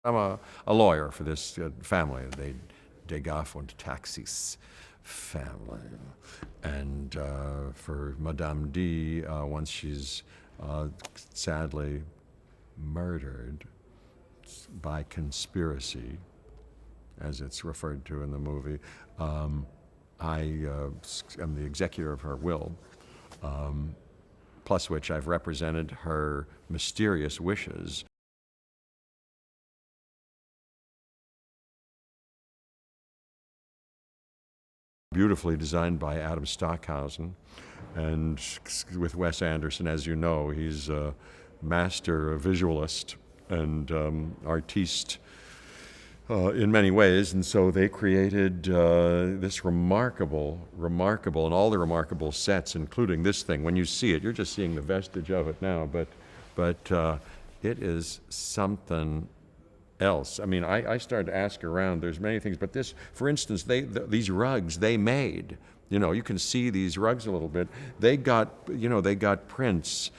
I'm a lawyer for this family, the Degas und Taxis family. And for Madame D, once she's sadly murdered by conspiracy, as it's referred to in the movie, I am the executor of her will, plus which I've represented her mysterious wishes. Beautifully designed by Adam Stockhausen, and with Wes Anderson, as you know, he's a master visualist and artiste in many ways, and so they created this remarkable, and all the remarkable sets, including this thing. When you see it, you're just seeing the vestige of it now, but it is something else. I mean, I started to ask around. There's many things, but this, for instance, these rugs they made. You know, you can see these rugs a little bit. They got prints.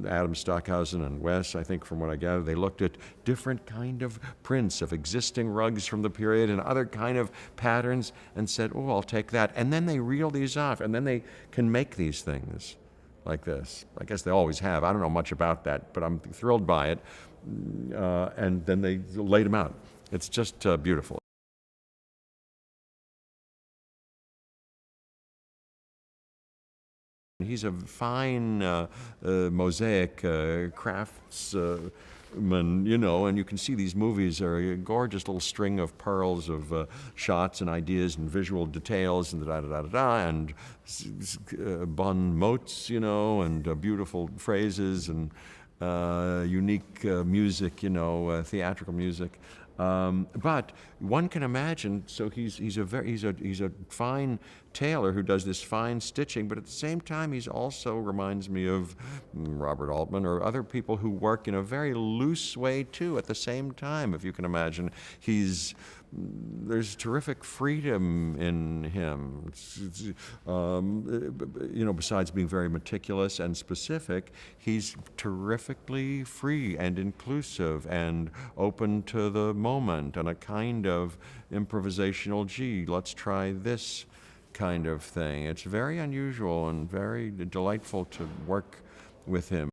Adam Stockhausen and Wes, I think, from what I gather, they looked at different kind of prints of existing rugs from the period and other kind of patterns and said, "Oh, I'll take that." And then they reel these off, and then they can make these things like this. I guess they always have. I don't know much about that, but I'm thrilled by it. And then they laid them out. It's just beautiful. He's a fine mosaic craftsman, you know, and you can see these movies are a gorgeous little string of pearls of shots and ideas and visual details and and bon mots, you know, and beautiful phrases and unique music, you know, theatrical music. But one can imagine. So he's a fine tailor who does this fine stitching, but at the same time, he's also reminds me of Robert Altman or other people who work in a very loose way too. At the same time, if you can imagine, there's terrific freedom in him. You know, besides being very meticulous and specific, he's terrifically free and inclusive and open to the moment and a kind of improvisational, gee, let's try this kind of thing. It's very unusual and very delightful to work with him.